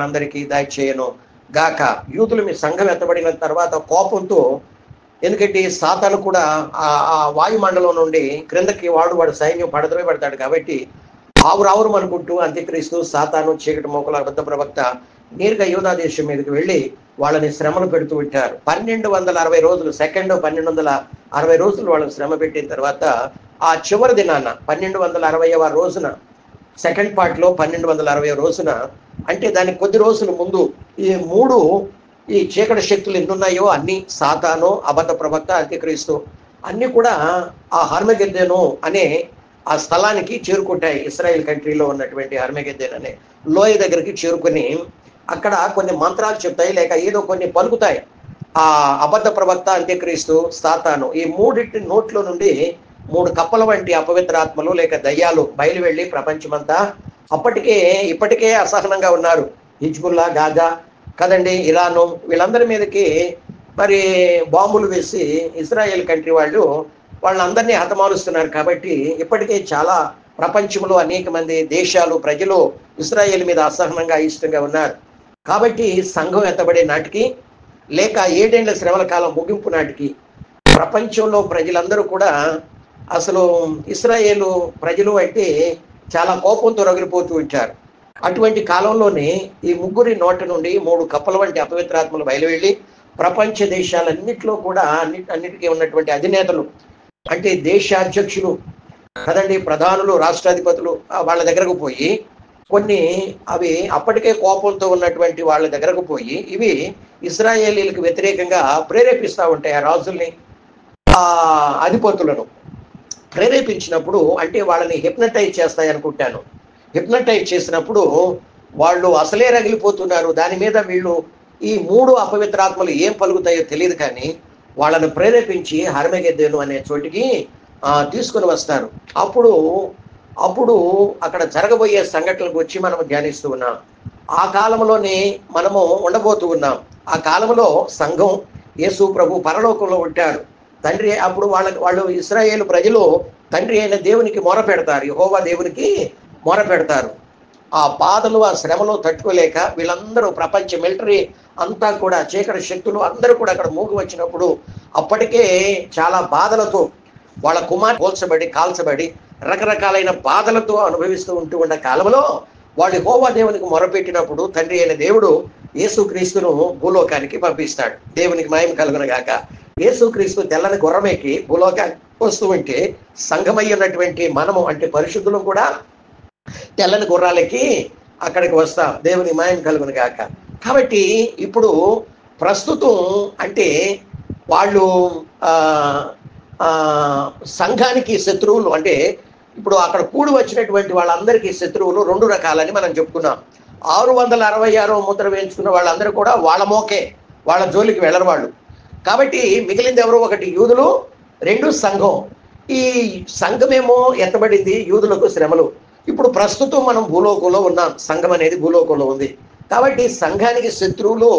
అందరికీ దయచేయను గాక. యూదులు మీ సంఘం ఎత్తబడిన తర్వాత కోపంతో, ఎందుకంటే సాతాను కూడా ఆ వాయుమండలం నుండి క్రిందకి వాడు సైన్యం పడదమే పడతాడు కాబట్టి ఆవురావురు అనుకుంటూ అంత్యక్రీస్తు సాతాను చీకటి మోకల అబద్ధ ప్రవక్త నేరుగా యూదా దేశం మీదకి వెళ్ళి వాళ్ళని శ్రమలు పెడుతూ ఉంటారు. 1260 రోజులు, సెకండ్ 1260 రోజులు వాళ్ళని శ్రమ పెట్టిన తర్వాత ఆ చివరి దినాన 1260వ రోజున, సెకండ్ పార్ట్ లో 1260 రోజున, అంటే దానికి కొద్ది రోజుల ముందు ఈ చీకటి శక్తులు ఎన్నున్నాయో అన్ని, సాతాను, అబద్ధ ప్రవక్త, అంత్యక్రీస్తు అన్ని కూడా ఆ హర్మగెద్దెను అనే ఆ స్థలానికి చేరుకుంటాయి. ఇస్రాయేల్ కంట్రీలో ఉన్నటువంటి హర్మగెద్దెన్ అనే లోయ దగ్గరికి చేరుకుని అక్కడ కొన్ని మంత్రాలు చెప్తాయి, లేక ఏదో కొన్ని పలుకుతాయి. ఆ అబద్ధ ప్రవక్త, అంత్యక్రీస్తు, సాతాను ఈ మూడింటి నోట్లో నుండి 3 కప్పల వంటి అపవిత్రాత్మలు లేక దయ్యాలు బయలు వెళ్ళి ప్రపంచమంతా ఇప్పటికే అసహనంగా ఉన్నారు. హిజ్బుల్లా, గాజా కదండి, ఇరాను, వీళ్ళందరి మీదకి మరి బాంబులు వేసి ఇజ్రాయెల్ కంట్రీ వాళ్ళందరినీ హతమారుస్తున్నారు. కాబట్టి ఇప్పటికే చాలా ప్రపంచంలో అనేక మంది దేశాలు, ప్రజలు ఇజ్రాయెల్ మీద అసహనంగా ఇష్టంగా ఉన్నారు. కాబట్టి సంఘం ఎత్తబడే నాటికి, లేక 7 ఏళ్ల శ్రమల కాలం ముగింపు నాటికి ప్రపంచంలో ప్రజలందరూ కూడా అసలు ఇశ్రాయేలు ప్రజలు అంటే చాలా కోపంతో రగిలిపోతూ ఉంటారు. అటువంటి కాలంలోనే ఈ ముగ్గురి నోట నుండి 3 కప్పల వంటి అపవిత్రాత్మలు బయలువెళ్ళి ప్రపంచ దేశాలన్నింటిలో కూడా అన్నిటికీ ఉన్నటువంటి అధినేతలు, అంటే దేశాధ్యక్షులు కదండి, ప్రధానులు, రాష్ట్రాధిపతులు వాళ్ళ దగ్గరకు పోయి కొన్ని అవి అప్పటికే కోపంతో ఉన్నటువంటి వాళ్ళ దగ్గరకు పోయి ఇవి ఇశ్రాయేలీలకు వ్యతిరేకంగా ప్రేరేపిస్తూ ఉంటాయి. ఆ రాజుల్ని, ఆ అధిపతులను ప్రేరేపించినప్పుడు, అంటే వాళ్ళని హిప్నటైజ్ చేస్తాయి అనుకుంటాను. హిప్నటైజ్ చేసినప్పుడు వాళ్ళు అసలే రగిలిపోతున్నారు. దాని మీద వీళ్ళు ఈ 3 అపవిత్రాత్మలు ఏం పలుకుతాయో తెలియదు, కానీ వాళ్ళను ప్రేరేపించి హర్మగెద్దెను అనే చోటికి తీసుకుని వస్తారు. అప్పుడు అక్కడ జరగబోయే సంఘటనల గురించి మనం ధ్యానిస్తూ ఉన్నాం. ఆ కాలంలోనే మనము ఉండబోతూ ఉన్నాం. ఆ కాలంలో సంఘం, యేసు ప్రభు పరలోకంలో ఉంటారు. తండ్రి అప్పుడు వాళ్ళు ఇశ్రాయేలు ప్రజలు తండ్రి అయిన దేవునికి మొర పెడతారు, యెహోవా దేవునికి మొర పెడతారు. ఆ బాధలు, ఆ శ్రమలు తట్టుకోలేక వీళ్ళందరూ ప్రపంచ మిలిటరీ అంతా కూడా, చీకటి శక్తులు అందరూ కూడా అక్కడ మూగి వచ్చినప్పుడు అప్పటికే చాలా బాధలతో వాళ్ళ కుమార్తె కాల్చబడి రకరకాలైన బాధలతో అనుభవిస్తూ ఉన్న కాలంలో వాళ్ళు యెహోవా దేవునికి మొరపెట్టినప్పుడు తండ్రి అయిన దేవుడు యేసుక్రీస్తును భూలోకానికి పంపిస్తాడు. దేవునికి మహిమ కలుగును గాక. యేసుక్రీస్తు తెల్లని గుర్రమేకి భూలోకానికి వస్తూ ఉంటే సంఘమై ఉన్నటువంటి మనము, అంటే పరిశుద్ధులు కూడా తెల్లని గుర్రాలకి అక్కడికి వస్తాం. దేవుని మహిమ కలుగును గాక. కాబట్టి ఇప్పుడు ప్రస్తుతం అంటే వాళ్ళు సంఘానికి శత్రువులు, అంటే ఇప్పుడు అక్కడ కూడి వచ్చినటువంటి వాళ్ళందరికీ శత్రువులు 2 రకాలని మనం చెప్పుకున్నాం. 666 ముద్ర వేయించుకున్న వాళ్ళందరూ కూడా వాళ్ళ మోకే, వాళ్ళ జోలికి వెళ్ళరు వాళ్ళు. కాబట్టి మిగిలింది ఎవరు? 1 యూదులు, 2 సంఘం. ఈ సంఘమేమో ఎత్తబడింది, యూదులకు శ్రమలు. ఇప్పుడు ప్రస్తుతం మనం భూలోకంలో ఉన్నాం, సంఘం అనేది భూలోకంలో ఉంది. కాబట్టి సంఘానికి శత్రువులు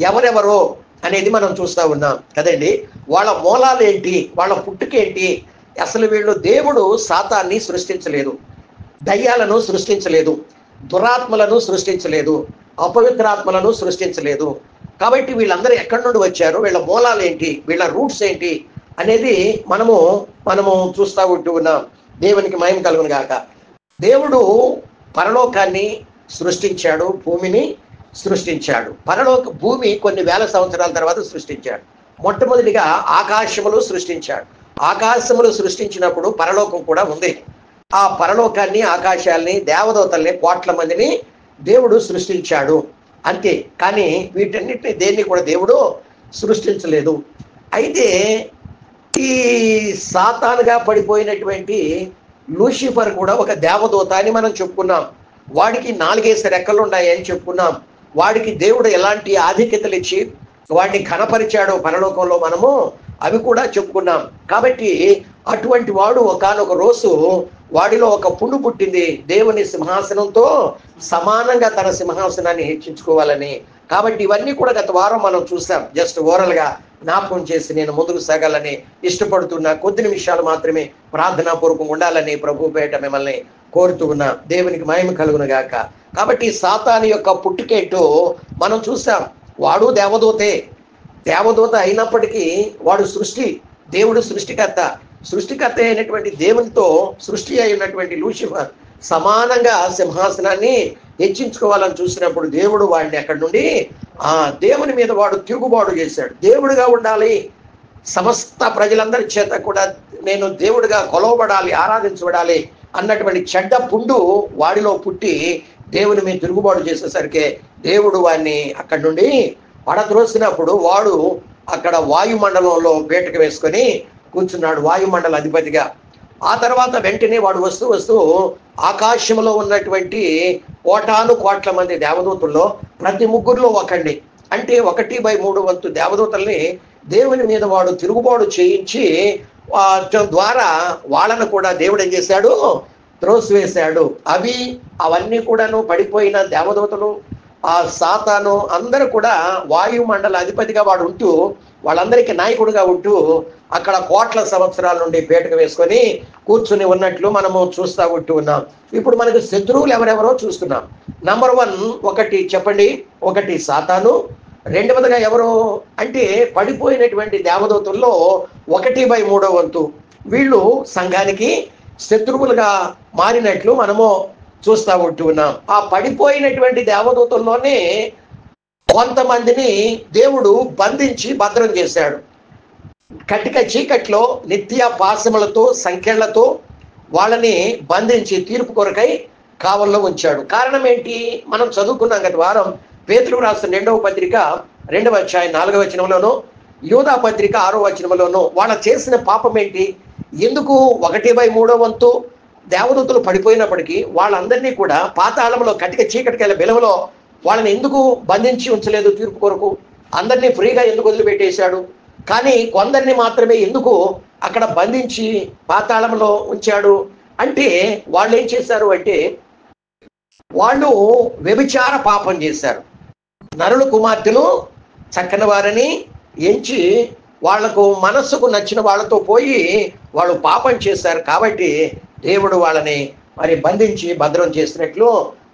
ఎవరెవరో అనేది మనం చూస్తూ ఉన్నాం కదండి. వాళ్ళ మూలాలు ఏంటి, వాళ్ళ పుట్టుకేంటి? అసలు వీళ్ళు, దేవుడు సాతాన్ని సృష్టించలేదు, దయ్యాలను సృష్టించలేదు, దురాత్మలను సృష్టించలేదు, అపవిత్రాత్మలను సృష్టించలేదు. కాబట్టి వీళ్ళందరూ ఎక్కడి నుండి వచ్చారు, వీళ్ళ మూలాలు ఏంటి, వీళ్ళ రూట్స్ ఏంటి అనేది మనము చూస్తూ ఉంటూ ఉన్నాం. దేవునికి మహిమ కలుగును గాక. దేవుడు పరలోకాన్ని సృష్టించాడు, భూమిని సృష్టించాడు. భూమి కొన్ని వేల సంవత్సరాల తర్వాత సృష్టించాడు. మొట్టమొదటిగా ఆకాశములు సృష్టించాడు. ఆకాశములు సృష్టించినప్పుడు పరలోకం కూడా ఉంది. ఆ పరలోకాన్ని, ఆకాశాల్ని, దేవదూతల్ని, కోట్ల మందిని దేవుడు సృష్టించాడు అంతే. కానీ వీటన్నిటిని దేన్ని కూడా దేవుడు సృష్టించలేదు. అయితే ఈ సాతానుగా పడిపోయినటువంటి లూసిఫర్ కూడా ఒక దేవదూత అని మనం చెప్పుకున్నాం. వాడికి 4 రెక్కలు ఉన్నాయని చెప్పుకున్నాం. వాడికి దేవుడు ఎలాంటి ఆధిక్యతలు ఇచ్చి వాడిని ఘనపరిచాడో పరలోకంలో మనము అవి కూడా చెప్పుకున్నాం. కాబట్టి అటువంటి వాడు ఒకానొక రోజు వాడిలో ఒక పుండు పుట్టింది, దేవుని సింహాసనంతో సమానంగా తన సింహాసనాన్ని హెచ్చించుకోవాలని. కాబట్టి ఇవన్నీ కూడా గత వారం మనం చూసాం. జస్ట్ ఓరల్గా జ్ఞాపకం చేసి నేను ముందుకు సాగాలని ఇష్టపడుతున్నా. కొద్ది నిమిషాలు మాత్రమే ప్రార్థనాపూర్వకంగా ఉండాలని ప్రభు పేట మిమ్మల్ని కోరుతూ ఉన్నా. దేవునికి మహిమ కలుగును గాక. కాబట్టి సాతాను యొక్క పుట్టుకేంటో మనం చూసాం. వాడు దేవదూతే. దేవదూత అయినప్పటికీ వాడు దేవుడు సృష్టికర్త అయినటువంటి దేవునితో సృష్టి అయినటువంటి లూసిఫర్ సమానంగా సింహాసనాన్ని హెచ్చించుకోవాలని చూసినప్పుడు దేవుడు వాడిని అక్కడి నుండి దేవుని మీద వాడు తిరుగుబాటు చేశాడు. దేవుడిగా ఉండాలి, సమస్త ప్రజలందరి చేత కూడా నేను దేవుడిగా కొలవబడాలి, ఆరాధించబడాలి అన్నటువంటి చెడ్డ పుండు వాడిలో పుట్టి దేవుని మీద తిరుగుబాటు చేసేసరికి దేవుడు వాడిని అక్కడి నుండి పడద్రోసినప్పుడు వాడు అక్కడ వాయుమండలంలో బేటకు వేసుకొని కూర్చున్నాడు, వాయుమండల అధిపతిగా. ఆ తర్వాత వెంటనే వాడు వస్తూ ఆకాశంలో ఉన్నటువంటి కోట్ల మంది దేవదూతల్లో ప్రతి ముగ్గురులో ఒకడిని, అంటే 1/3 వంతు దేవదూతల్ని దేవుని మీద వాడు తిరుగుబాటు చేయించి ద్వారా వాళ్ళను కూడా దేవుడు ఏం చేశాడు, త్రోసివేశాడు. అవన్నీ కూడాను పడిపోయిన దేవదూతలు, ఆ సాతాను అందరూ కూడా వాయుమండల అధిపతిగా వాడు ఉంటూ వాళ్ళందరికీ నాయకుడిగా ఉంటూ అక్కడ కోట్ల సంవత్సరాల నుండి పేటకు వేసుకొని కూర్చుని ఉన్నట్లు మనము చూస్తూ ఉన్నాం. ఇప్పుడు మనకు శత్రువులు ఎవరెవరో చూస్తున్నాం. నంబర్ 1 ఒకటి చెప్పండి, ఒకటి సాతాను. రెండవదిగా ఎవరు అంటే పడిపోయినటువంటి దేవదూతల్లో 1/3 వంతు వీళ్ళు సంఘానికి శత్రువులుగా మారినట్లు మనము చూస్తూ ఉన్నాం. ఆ పడిపోయినటువంటి దేవదూతల్లోనే కొంతమందిని దేవుడు బంధించి భద్రం చేశాడు. కటిక చీకట్లో నిత్య పాశములతో సంఖ్యలతో వాళ్ళని బంధించి తీర్పు కొరకై కావల్లో ఉంచాడు. కారణం ఏంటి? మనం చదువుకున్నాం గత వారం. పేతురు రాసిన 2వ పత్రిక 2వ అధ్యాయం 4వ వచనంలోనూ, యూదా పత్రిక 6వ వచనంలోనూ వాళ్ళ చేసిన పాపం ఏంటి? ఎందుకు 1/3 వంతు దేవదూతలు పడిపోయినప్పటికీ వాళ్ళందరినీ కూడా పాతాళంలో కటిక చీకటికెళ్ళ బిలవలో వాళ్ళని ఎందుకు బంధించి ఉంచలేదు తీర్పు కొరకు? అందరినీ ఫ్రీగా ఎందుకు వదిలిపెట్టేశాడు? కానీ కొందరిని మాత్రమే ఎందుకు అక్కడ బంధించి పాతాళంలో ఉంచాడు అంటే వాళ్ళు ఏం చేశారు అంటే వాళ్ళు వ్యభిచార పాపం చేశారు. నరుల కుమార్తెలు చక్కని వారిని ఎంచి వాళ్లకు మనస్సుకు నచ్చిన వాళ్ళతో పోయి వాళ్ళు పాపం చేశారు. కాబట్టి దేవుడు వాళ్ళని మరి బంధించి భద్రం చేసినట్లు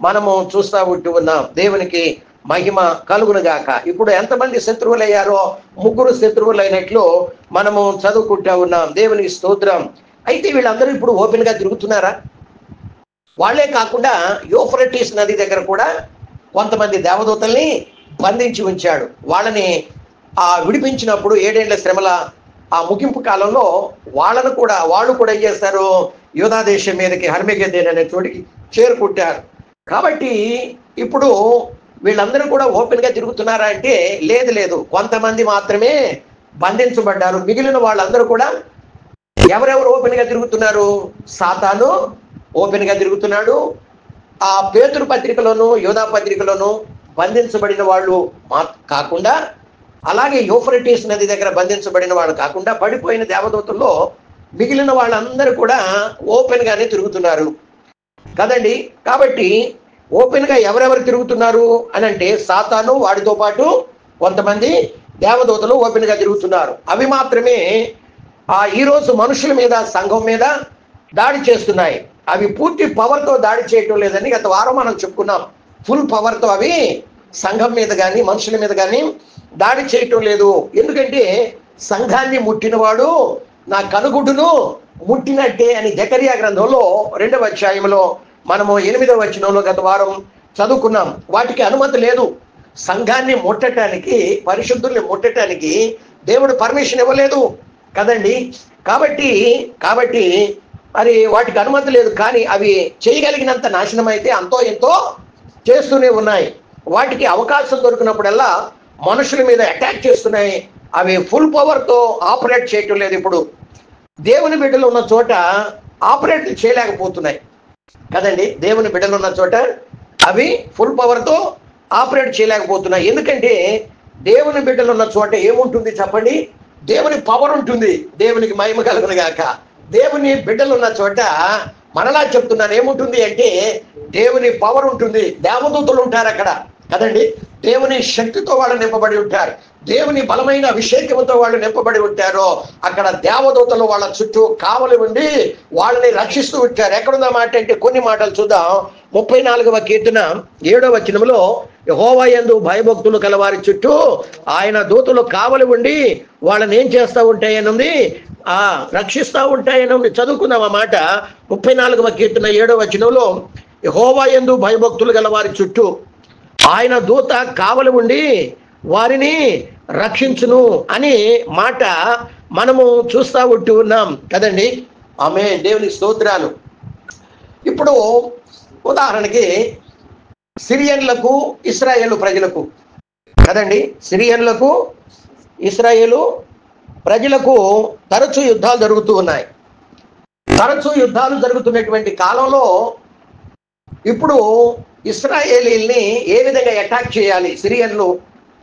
మనము చూస్తూ ఉన్నాం. దేవునికి మహిమ కలుగును గాక. ఇప్పుడు ఎంతమంది శత్రువులు అయ్యారో 3 శత్రువులు అయినట్లు మనము చదువుకుంటూ ఉన్నాం. దేవునికి స్తోత్రం. అయితే వీళ్ళందరూ ఇప్పుడు ఓపెన్ గా తిరుగుతున్నారా? వాళ్లే కాకుండా యూఫ్రటీస్ నది దగ్గర కూడా కొంతమంది దేవదూతల్ని బంధించి ఉంచాడు. వాళ్ళని విడిపించినప్పుడు 7 ఏళ్ల శ్రమల ఆ ముగింపు కాలంలో వాళ్ళు కూడా ఏం చేస్తారు, యూదా దేశం మీదకి హర్మెగెద్దెను అనే చోటికి చేరుకుంటారు. కాబట్టి ఇప్పుడు వీళ్ళందరూ కూడా ఓపెన్ గా తిరుగుతున్నారా అంటే లేదు, కొంతమంది మాత్రమే బంధించబడ్డారు. మిగిలిన వాళ్ళందరూ కూడా ఎవరెవరు ఓపెన్ గా తిరుగుతున్నారు? సాతాను ఓపెన్ గా తిరుగుతున్నాడు. ఆ పేతురు పత్రికలోను యూదా పత్రికలోను బంధించబడిన వాళ్ళు కాకుండా, అలాగే యూఫ్రటీస్ నది దగ్గర బంధించబడిన వాళ్ళు కాకుండా పడిపోయిన దేవదూతల్లో మిగిలిన వాళ్ళందరూ కూడా ఓపెన్ గానే తిరుగుతున్నారు కదండి. కాబట్టి ఓపెన్ గా ఎవరెవరు తిరుగుతున్నారు అని అంటే సాతాను, వాడితో పాటు కొంతమంది దేవదూతలు ఓపెన్ గా తిరుగుతున్నారు. అవి మాత్రమే ఈరోజు మనుషుల మీద, సంఘం మీద దాడి చేస్తున్నాయి. అవి పూర్తి పవర్తో దాడి చేయటం లేదని గత వారం మనం చెప్పుకున్నాం. ఫుల్ పవర్తో అవి సంఘం మీద కానీ మనుషుల మీద కానీ దాడి చేయటం లేదు. ఎందుకంటే సంఘాన్ని ముట్టినవాడు నా కనుగుడ్డును ముట్టినట్టే అని జకరియా గ్రంథంలో 2వ అధ్యాయంలో మనము 8వ వచనంలో గత వారం చదువుకున్నాం. వాటికి అనుమతి లేదు. సంఘాన్ని ముట్టడానికి, పరిశుద్ధుల్ని ముట్టడానికి దేవుడు పర్మిషన్ ఇవ్వలేదు కదండి. కాబట్టి మరి వాటికి అనుమతి లేదు. కానీ అవి చేయగలిగినంత నాశనం అయితే అంతో ఎంతో చేస్తూనే ఉన్నాయి. వాటికి అవకాశం దొరికినప్పుడల్లా మనుషుల మీద అటాక్ చేస్తున్నాయి. అవి ఫుల్ పవర్తో ఆపరేట్ చేయటం లేదు. ఇప్పుడు దేవుని బిడ్డలు ఉన్న చోట ఆపరేట్ చేయలేకపోతున్నాయి కదండి. దేవుని బిడ్డలు ఉన్న చోట అవి ఫుల్ పవర్తో ఆపరేట్ చేయలేకపోతున్నాయి. ఎందుకంటే దేవుని బిడ్డలు ఉన్న చోట ఏముంటుంది చెప్పండి? దేవుని పవర్ ఉంటుంది. దేవునికి మహిమ కలుగును గాక. దేవుని బిడ్డలు ఉన్న చోట మరలా చెప్తున్నాను, ఏముంటుంది అంటే దేవుని పవర్ ఉంటుంది. దేవదూతలు ఉంటారు అక్కడ కదండి. దేవుని శక్తితో వాళ్ళు నింపబడి ఉంటారు, దేవుని బలమైన అభిషేకంతో వాళ్ళు నింపబడి ఉంటారు. అక్కడ దేవదూతలు వాళ్ళ చుట్టూ కావలి ఉండి వాళ్ళని రక్షిస్తూ ఉంటారు. ఎక్కడున్న మాట అంటే కొన్ని మాటలు చూద్దాం. 34వ కీర్తన 7వ వచనంలో యెహోవా యందు భయభక్తులు కలవారి చుట్టూ ఆయన దూతలు కావలి ఉండి వాళ్ళని ఏం చేస్తూ ఉంటాయని ఉంది, రక్షిస్తూ ఉంటాయని ఉంది. చదువుకుందాం ఆ మాట. 34వ కీర్తన 7వ వచనంలో యెహోవా యందు భయభక్తులు గలవారి చుట్టూ ఆయన దూత కావలి ఉండి వారిని రక్షించును అని మాట మనము చూస్తూ ఉంటూ ఉన్నాం కదండి. ఆమె దేవుని స్తోత్రాలు. ఇప్పుడు ఉదాహరణకి సిరియన్లకు ఇశ్రాయేలు ప్రజలకు కదండి, సిరియన్లకు ఇశ్రాయేలు ప్రజలకు తరచూ యుద్ధాలు జరుగుతూ ఉన్నాయి. తరచూ యుద్ధాలు జరుగుతున్నటువంటి కాలంలో ఇప్పుడు ఇశ్రాయేలీల్ని ఏ విధంగా అటాక్ చేయాలి, సిరియన్లు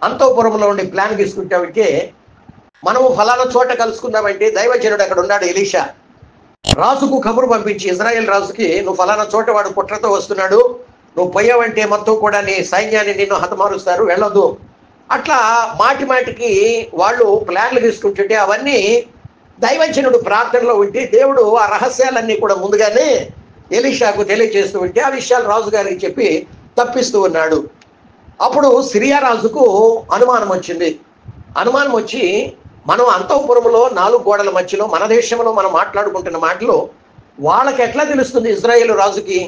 అంతఃపురంలో ఉండి ప్లాన్ తీసుకుంటామంటే, మనము ఫలానా చోట కలుసుకుందామంటే దైవజనుడు అక్కడ ఉన్నాడు ఎలీషా, రాజుకు కబురు పంపించి ఇజ్రాయెల్ రాజుకి, నువ్వు ఫలానా చోట వాడు కుట్రతో వస్తున్నాడు, నువ్వు పోయావంటే మొత్తం కూడా నీ సైన్యాన్ని నిన్ను హతమారుస్తారు, వెళ్ళదు. అట్లా మాటి మాటికి వాళ్ళు ప్లాన్లు తీసుకుంటుంటే అవన్నీ దైవజనుడు ప్రార్థనలో ఉంటే దేవుడు ఆ రహస్యాలన్నీ కూడా ముందుగానే ఎలీషాకు తెలియజేస్తూ ఉంటే ఆ విషయాలు రాజుగారికి చెప్పి తప్పిస్తూ ఉన్నాడు. అప్పుడు సిరియా రాజుకు అనుమానం వచ్చింది. అనుమానం వచ్చి, మనం అంతఃపురంలో 4 గోడల మధ్యలో మన దేశంలో మనం మాట్లాడుకుంటున్న మాటలు వాళ్ళకి ఎట్లా తెలుస్తుంది ఇజ్రాయేలు రాజుకి,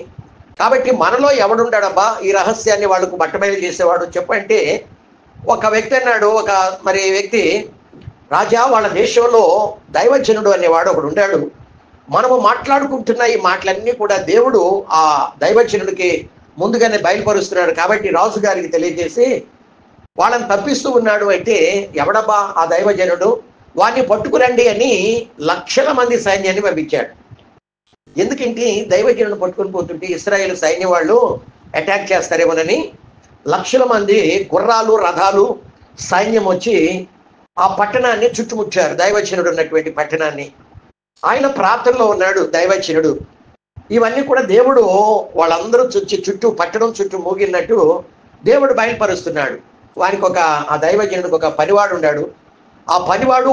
కాబట్టి మనలో ఎవడుండాడబ్బా ఈ రహస్యాన్ని వాళ్ళకు బట్టబయలు చేసేవాడు చెప్పంటే, ఒక వ్యక్తి అన్నాడు, ఒక వ్యక్తి, రాజా వాళ్ళ దేశంలో దైవజనుడు అనేవాడు ఒకడు ఉండాడు, మనము మాట్లాడుకుంటున్న ఈ మాటలన్నీ కూడా దేవుడు ఆ దైవజనుడికి ముందుగానే బయలుపరుస్తున్నాడు, కాబట్టి రాజు గారికి తెలియజేసి వాళ్ళని తప్పిస్తూ ఉన్నాడు. అయితే ఎవడబ్బా ఆ దైవజనుడు, వాడిని పట్టుకురండి అని లక్షల మంది సైన్యాన్ని పంపించాడు. ఎందుకంటే దైవజనుడు పట్టుకొని పోతుంటే ఇశ్రాయేలు సైన్యం వాళ్ళు అటాక్ చేస్తారేమోనని లక్షల మంది గుర్రాలు రథాలు సైన్యం వచ్చి ఆ పట్టణాన్ని చుట్టుముట్టారు, దైవజనుడు ఉన్నటువంటి పట్టణాన్ని. ఆయన ప్రార్థనలో ఉన్నాడు దైవజనుడు. ఇవన్నీ కూడా దేవుడు వాళ్ళందరూ చుట్టూ పట్టణం చుట్టూ మూగినట్టు దేవుడు బయలుపరుస్తున్నాడు. వానికి ఆ దైవజనుడికి ఒక పనివాడు ఉన్నాడు. ఆ పనివాడు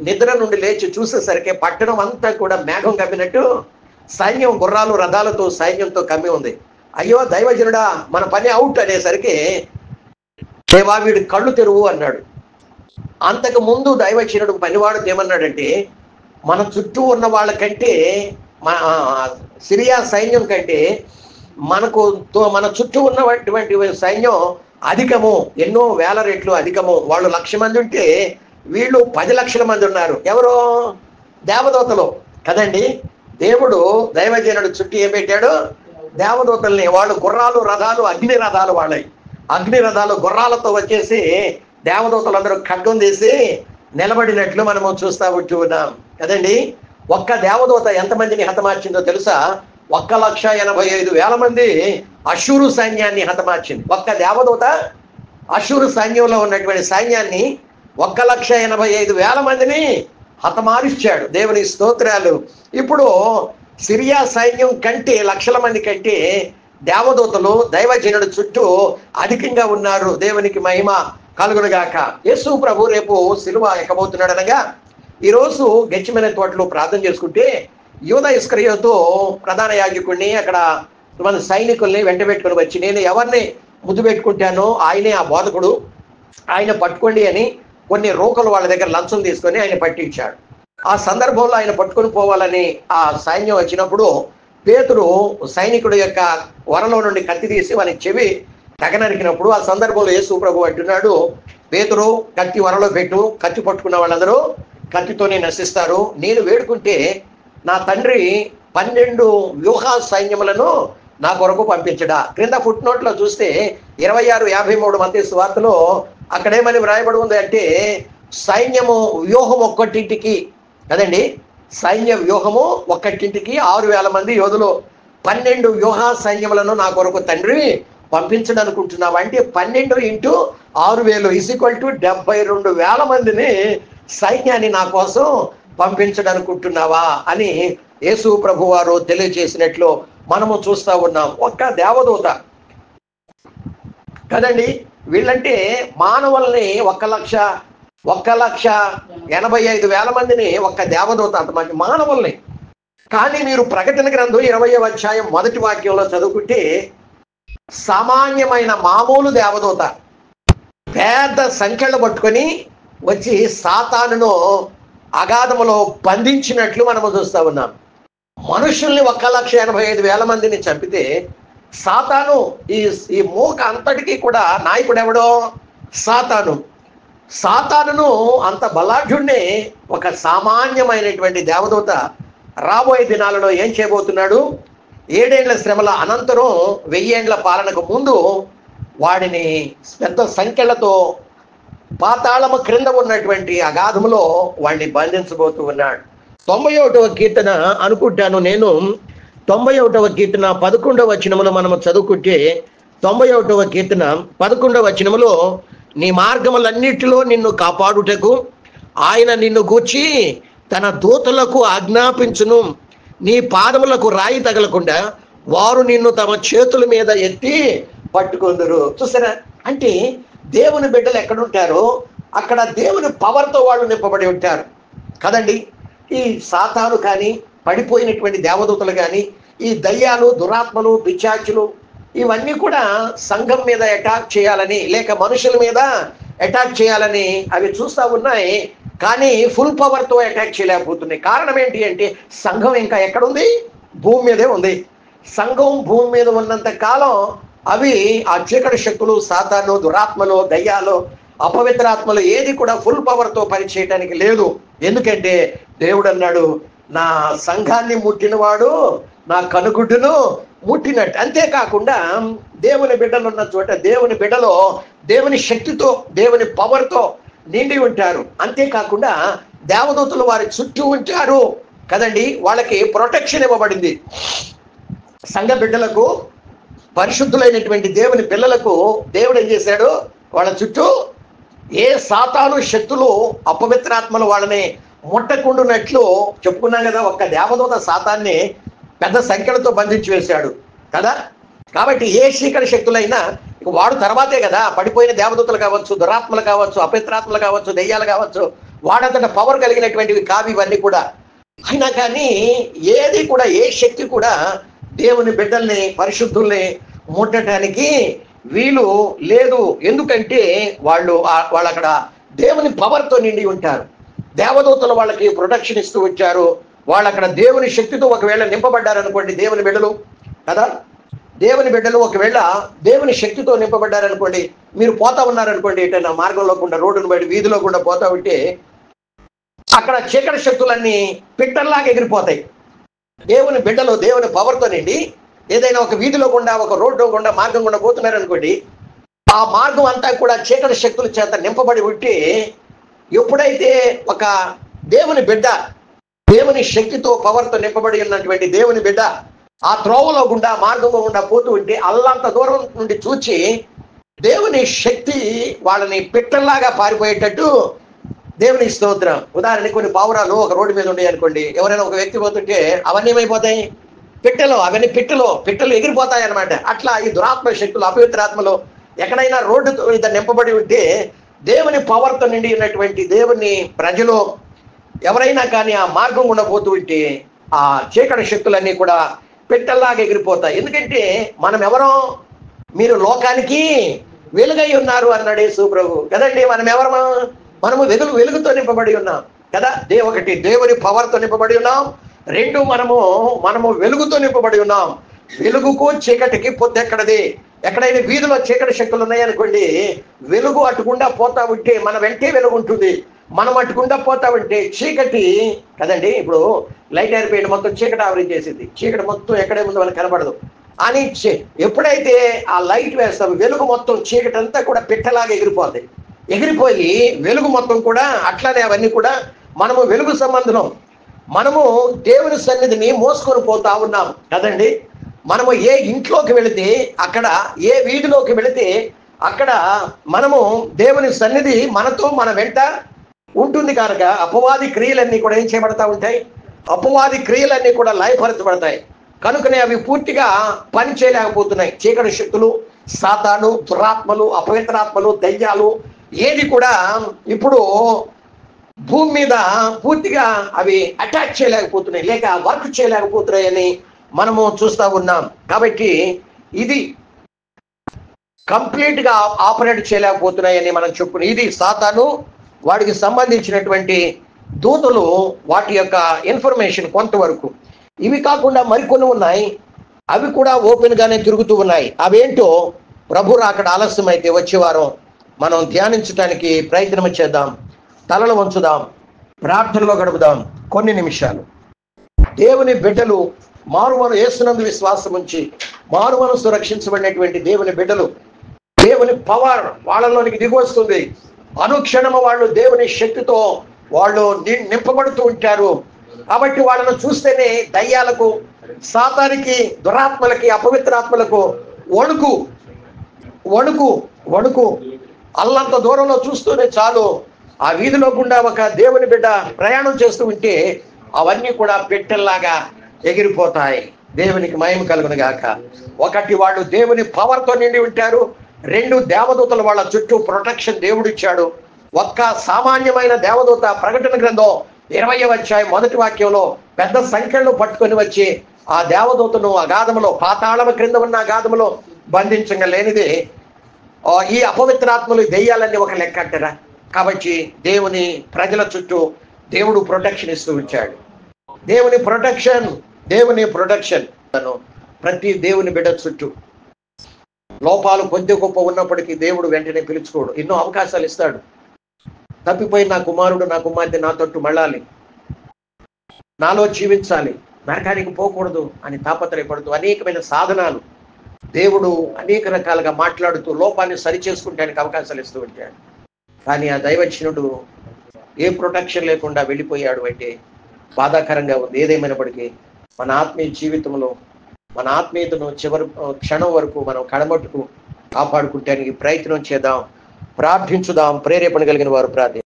నిద్ర నుండి లేచి చూసేసరికి పట్టణం అంతా కూడా మేఘం కమ్మినట్టు సైన్యం గుర్రాలు రథాలతో సైన్యంతో కమ్మి ఉంది. అయ్యో దైవజనుడా మన పని అవుట్ అనేసరికి దేవా వీడు కళ్ళు తెరువు అన్నాడు. అంతకు ముందు దైవజనుడు పనివాడు ఏమన్నాడంటే, మన చుట్టూ ఉన్న వాళ్ళకంటే సిరియా సైన్యం కంటే మన చుట్టూ ఉన్నటువంటి సైన్యం అధికము, ఎన్నో వేల రెట్లు అధికము. వాళ్ళు 1,00,000 మంది ఉంటే వీళ్ళు 10 లక్షల మంది ఉన్నారు. ఎవరో దేవదూతలు కదండి. దేవుడు దైవజనుడు చుట్టూ ఏం పెట్టాడు, దేవదూతల్ని. వాళ్ళు గుర్రాలు రథాలు అగ్ని రథాలు, వాళ్ళవి అగ్ని రథాలు గుర్రాలతో వచ్చేసి దేవదూతలందరూ ఖడ్గం తీసి నిలబడినట్లు మనము చూస్తూ ఉన్నాం కదండి. ఒక్క దేవదూత ఎంతమందిని హతమార్చిందో తెలుసా? 1,85,000 మంది అషూరు సైన్యాన్ని హతమార్చింది. ఒక్క దేవదూత అషూరు సైన్యంలో ఉన్నటువంటి సైన్యాన్ని 1,85,000 మందిని హతమారిచ్చాడు. దేవుని స్తోత్రాలు. ఇప్పుడు సిరియా సైన్యం కంటే లక్షల మంది కంటే దేవదూతలు దైవజనుడు చుట్టూ అధికంగా ఉన్నారు. దేవునికి మహిమ కలుగునుగాక. యేసు ప్రభు రేపు సిలువ ఎక్కబోతున్నాడు అనగా ఈరోజు గెత్సేమనే తోటలో ప్రార్థన చేసుకుంటే యూదా ఇస్కరియోతు ప్రధాన యాజకుడిని అక్కడ మన సైనికుల్ని వెంట పెట్టుకుని వచ్చి, నేను ఎవరిని ముద్దు పెట్టుకుంటానో ఆయనే ఆ బోధకుడు, ఆయన పట్టుకోండి అని కొన్ని రోకలు వాళ్ళ దగ్గర లంచం తీసుకొని ఆయన పట్టించాడు. ఆ సందర్భంలో ఆయన పట్టుకొని పోవాలని ఆ సైన్యం వచ్చినప్పుడు పేతురు సైనికుడు యొక్క వరలో నుండి కత్తి తీసి వాని చెవి తెగనరికినప్పుడు ఆ సందర్భంలో యేసు ప్రభు అంటున్నాడు, పేతురు కత్తి వరలో పెట్టు, కత్తి పట్టుకున్న వాళ్ళందరూ కత్తితోనే నశిస్తారు. నేను వేడుకుంటే నా తండ్రి 12 వ్యూహ సైన్యములను నా కొరకు పంపించడా. క్రింద ఫుట్ నోట్లో చూస్తే 26:53 మత్తయి సువార్తలో అక్కడేమని వ్రాయబడి ఉంది అంటే, సైన్యము వ్యూహం ఒక్కటింటికి కదండి, సైన్య వ్యూహము ఒక్కటింటికి 6,000 మంది యోధులు, 12 వ్యూహ సైన్యములను నా కొరకు తండ్రి పంపించడం అనుకుంటున్నావా అంటే 12 × 6,000 = 72,000 మందిని సైన్యాన్ని నా కోసం పంపించడం అనుకుంటున్నావా అని యేసు ప్రభు వారు తెలియజేసినట్లు మనము చూస్తూ ఉన్నాం. ఒక్క దేవదూత కదండి. వీళ్ళంటే మానవుల్ని 1,85,000 మందిని ఒక్క దేవదూత అంతమంది మానవుల్ని. కానీ మీరు ప్రకటన గ్రంథం 20వ అధ్యాయం 1వ వాక్యంలో చదువుకుంటే సామాన్యమైన మామూలు దేవదూత పెద్ద సంఖ్యలు పట్టుకొని వచ్చి సాతానును అగాధములో బంధించినట్లు మనము చూస్తా ఉన్నాం. మనుషుల్ని 1,85,000 మందిని చంపితే సాతాను ఈ మూక అంతటికీ కూడా నాయకుడు ఎవడో సాతానును అంత బలాఢ్యుణ్ణి ఒక సామాన్యమైనటువంటి దేవదూత రాబోయే దినాలలో ఏం చేయబోతున్నాడు? 7 ఏళ్ల శ్రమల అనంతరం 1000 ఏళ్ల పాలనకు ముందు వాడిని పెద్ద సంఖ్యలతో పాతాళము క్రింద ఉన్నటువంటి అగాధములో వాడిని బంధించబోతూ ఉన్నాడు. 91వ కీర్తన అనుకుంటాను నేను, 91వ కీర్తన 11వ వచనములో మనము చదువుకుంటే 91వ కీర్తన 11వ వచనములో నీ మార్గములన్నిటిలో నిన్ను కాపాడుటకు ఆయన నిన్ను గూర్చి తన దూతలకు ఆజ్ఞాపించును, నీ పాదములకు రాయి తగలకుండా వారు నిన్ను తమ చేతుల మీద ఎత్తి పట్టుకుందరు. చూసారా? అంటే దేవుని బిడ్డలు ఎక్కడుంటారో అక్కడ దేవుని పవర్తో వాళ్ళు నింపబడి ఉంటారు కదండి. ఈ సాతాను కానీ, పడిపోయినటువంటి దేవదూతలు కానీ, ఈ దయ్యాలు, దురాత్మలు, పిశాచులు ఇవన్నీ కూడా సంఘం మీద అటాక్ చేయాలని, లేక మనుషుల మీద అటాక్ చేయాలని అవి చూస్తూ ఉన్నాయి. కానీ ఫుల్ పవర్తో అటాక్ చేయలేకపోతున్నాయి. కారణం ఏంటి అంటే సంఘం ఇంకా ఎక్కడుంది? భూమి మీదే ఉంది. సంఘం భూమి మీద ఉన్నంత కాలం అవి ఆ చీకటి శక్తులు, సాతాను, దురాత్మలు, దయ్యాలు, అపవిత్రాత్మలు ఏది కూడా ఫుల్ పవర్తో పనిచేయటానికి లేదు. ఎందుకంటే దేవుడు అన్నాడు, నా సంఘాన్ని ముట్టినవాడు నా కనుగుడ్డును ముట్టినట్టు. అంతేకాకుండా దేవుని బిడ్డలు ఉన్న చోట దేవుని బిడ్డలో దేవుని శక్తితో, దేవుని పవర్తో నిండి ఉంటారు. అంతేకాకుండా దేవదూతలు వారి చుట్టూ ఉంటారు కదండి. వాళ్ళకి ప్రొటెక్షన్ ఇవ్వబడింది. సంఘ బిడ్డలకు, పరిశుద్ధులైనటువంటి దేవుని పిల్లలకు దేవుడు ఏం చేశాడు? వాళ్ళ చుట్టూ ఏ సాతాను శక్తులు, అపవిత్రాత్మలు వాళ్ళని ముట్టకుండునట్లు చెప్పుకున్నాం కదా. ఒక్క దేవదూత సాతాన్ని పెద్ద సంఖ్యలతో బంధించి వేశాడు కదా. కాబట్టి ఏ చీకటి శక్తులైనా వాడు తర్వాతే కదా. పడిపోయిన దేవదూతలు కావచ్చు, దురాత్మలు కావచ్చు, అపవిత్రాత్మలు కావచ్చు, దెయ్యాలు కావచ్చు, వాడంతట పవర్ కలిగినటువంటివి కావి ఇవన్నీ కూడా. అయినా కానీ ఏది కూడా, ఏ శక్తి కూడా దేవుని బిడ్డల్ని, పరిశుద్ధుల్ని ముట్టడానికి వీలు లేదు. ఎందుకంటే వాళ్ళు అక్కడ దేవుని పవర్తో నిండి ఉంటారు. దేవదూతలు వాళ్ళకి ప్రొటెక్షన్ ఇస్తూ వచ్చారు. వాళ్ళు అక్కడ దేవుని శక్తితో ఒకవేళ నింపబడ్డారనుకోండి, దేవుని బిడ్డలు కదా, దేవుని బిడ్డలు ఒకవేళ దేవుని శక్తితో నింపబడ్డారనుకోండి, మీరు పోతా ఉన్నారనుకోండి, ఎటైనా మార్గంలో గుండా, రోడ్డును బయట వీధిలో గుండా పోతా ఉంటే అక్కడ చీకటి శక్తులన్నీ పిట్టల్లాగా ఎగిరిపోతాయి. దేవుని బిడ్డలు దేవుని పవర్తో నిండి ఏదైనా ఒక వీధిలో గుండా, ఒక రోడ్డు గుండా, మార్గం గుండా పోతున్నారనుకోండి, ఆ మార్గం అంతా కూడా చీకటి శక్తుల చేత నింపబడి ఉంటే ఎప్పుడైతే ఒక దేవుని బిడ్డ దేవుని శక్తితో, పవర్తో నింపబడి ఉన్నటువంటి దేవుని బిడ్డ ఆ త్రోవలో గుండా, మార్గంలో గుండా పోతూ ఉంటే అల్లంత దూరం నుండి చూచి దేవుని శక్తి వాళ్ళని పిట్టల్లాగా పారిపోయేటట్టు దేవుని స్తోత్రం. ఉదాహరణకి కొన్ని పావురాలు ఒక రోడ్డు మీద ఉండే అనుకోండి, ఎవరైనా ఒక వ్యక్తి పోతుంటే అవన్నీ ఏమైపోతాయి? పిట్టలు. అవన్నీ పిట్టలు ఎగిరిపోతాయి అన్నమాట. అట్లా ఈ దురాత్మ శక్తులు, అపవిత్రాత్మలు ఎక్కడైనా రోడ్డు మీద నింపబడి ఉంటే దేవుని పవర్తో నిండి ఉన్నటువంటి దేవుని ప్రజలు ఎవరైనా కానీ ఆ మార్గం గుండా పోతూ ఉంటే ఆ చీకటి శక్తులన్నీ కూడా పిట్టల్లాగా ఎగిరిపోతాయి. ఎందుకంటే మనం ఎవరో, మీరు లోకానికి వెలుగై ఉన్నారు అన్నాడు యేసు ప్రభు కదండి. మనం ఎవరు? మనము వెలుగుతో నింపబడి ఉన్నాం కదా. ఒకటి దేవుని పవర్తో నింపబడి ఉన్నాం, 2 మనము వెలుగుతో నింపబడి ఉన్నాం. వెలుగుకు చీకటికి పొత్తు ఎక్కడది? ఎక్కడైనా వీధిలో చీకటి శక్తులు ఉన్నాయనుకోండి, వెలుగు అటుకుండా పోతా ఉంటే మన వెంటే వెలుగు ఉంటుంది. మనం అటుకుండా పోతా ఉంటే చీకటి కదండి. ఇప్పుడు లైట్ అయిపోయింది, మొత్తం చీకటి ఆవరించేసింది. చీకటి మొత్తం ఎక్కడే ముందు మనకు కనపడదు. అని ఎప్పుడైతే ఆ లైట్ వేస్తాం, వెలుగు మొత్తం చీకటి అంతా కూడా పిట్టలాగా ఎగిరిపోయి వెలుగు మొత్తం కూడా అట్లానే అవన్నీ కూడా మనము వెలుగు సంబంధం. మనము దేవుని సన్నిధిని మోసుకొని పోతా ఉన్నాం కదండి. మనము ఏ ఇంట్లోకి వెళితే అక్కడ, ఏ వీధిలోకి వెళితే అక్కడ మనము దేవుని సన్నిధి మనతో మన వెంట ఉంటుంది కనుక అపవాది క్రియలన్నీ కూడా ఏం చేయబడతా ఉంటాయి? అపవాది క్రియలన్నీ కూడా లయపరచబడతాయి. కనుకనే అవి పూర్తిగా పని చేయలేకపోతున్నాయి. చీకటి శక్తులు, సాతాను, దురాత్మలు, అపవిత్రాత్మలు, దయ్యాలు ఏది కూడా ఇప్పుడు భూమి మీద పూర్తిగా అవి అటాక్ చేయలేకపోతున్నాయి, లేక వర్క్ చేయలేకపోతున్నాయని మనము చూస్తూ ఉన్నాం. కాబట్టి ఇది కంప్లీట్ గా ఆపరేట్ చేయలేకపోతున్నాయని మనం చెప్పుకున్నాం. ఇది సాతాను, వాడికి సంబంధించినటువంటి దూతలు, వాటి యొక్క ఇన్ఫర్మేషన్ కొంతవరకు. ఇవి కాకుండా మరికొన్ని ఉన్నాయి, అవి కూడా ఓపెన్ గానే తిరుగుతూ ఉన్నాయి. అవేంటో ప్రభు రాకడ ఆలస్యం అయితే వచ్చే వారం మనం ధ్యానించడానికి ప్రయత్నం చేద్దాం. తలలు వంచుదాం, ప్రార్థనలో గడుపుదాం కొన్ని నిమిషాలు. దేవుని బిడ్డలు యేసునందు విశ్వాసం ఉంచి మారు మనసు రక్షించబడినటువంటి దేవుని బిడ్డలు, దేవుని పవర్ వాళ్ళలోనికి దిగి వస్తుంది. అనుక్షణము వాళ్ళు దేవుని శక్తితో వాళ్ళు నింపబడుతూ ఉంటారు. కాబట్టి వాళ్ళను చూస్తేనే దయ్యాలకు, సాతానికి, దురాత్మలకి, అపవిత్రాత్మలకు వణుకు వణుకు వణుకు అల్లంత దూరంలో చూస్తూనే చాలు ఆ వీధిలో గుండా ఒక దేవుని బిడ్డ ప్రయాణం చేస్తూ ఉంటే అవన్నీ కూడా పెట్టెల్లాగా ఎగిరిపోతాయి. దేవునికి మహిమ కలుగును గాక. ఒకటి, వాళ్ళు దేవుని పవర్తో నిండి ఉంటారు. 2, దేవదూతలు వాళ్ళ చుట్టూ ప్రొటెక్షన్ దేవుడు ఇచ్చాడు. ఒక్క సామాన్యమైన దేవదూత ప్రకటన గ్రంథం 20వ అధ్యాయం 1వ వాక్యంలో పెద్ద సంఖ్యలో పట్టుకొని వచ్చి ఆ దేవదూతను అగాధములో, పాతాళము క్రింద ఉన్న అగాధములో బంధించగలేనిది ఈ అపవిత్రాత్మలు, దెయ్యాలన్నీ ఒక లెక్క అంటారా? కాబట్టి దేవుని ప్రజల చుట్టూ దేవుడు ప్రొటెక్షన్ ఇస్తూ ఉంచాడు. దేవుని ప్రొటెక్షన్ ప్రతి దేవుని బిడ్డ చుట్టూ. లోపాలు కొద్ది గొప్ప ఉన్నప్పటికీ దేవుడు వెంటనే పిలుచుకోడు, ఎన్నో అవకాశాలు ఇస్తాడు. తప్పిపోయి నా కుమారుడు, నా కుమార్తె నా తట్టు మళ్ళాలి, నాలో జీవించాలి, నరకానికి పోకూడదు అని తాపత్రయపడుతూ అనేకమైన సాధనాలు దేవుడు అనేక రకాలుగా మాట్లాడుతూ లోపాన్ని సరిచేసుకుంటానికి అవకాశాలు ఇస్తూ ఉంటాడు. కానీ ఆ దైవజనుడు ఏ ప్రొటెక్షన్ లేకుండా వెళ్ళిపోయాడు అంటే బాధాకరంగా ఉంది. ఏదేమైనప్పటికీ మన ఆత్మీయ జీవితంలో మన ఆత్మీయతను చివరి క్షణం వరకు మనం కడమట్టుకు కాపాడుకుంటానికి ప్రయత్నం చేద్దాం, ప్రార్థించుదాం. ప్రేరేపణ కలిగిన వారు ప్రార్థన.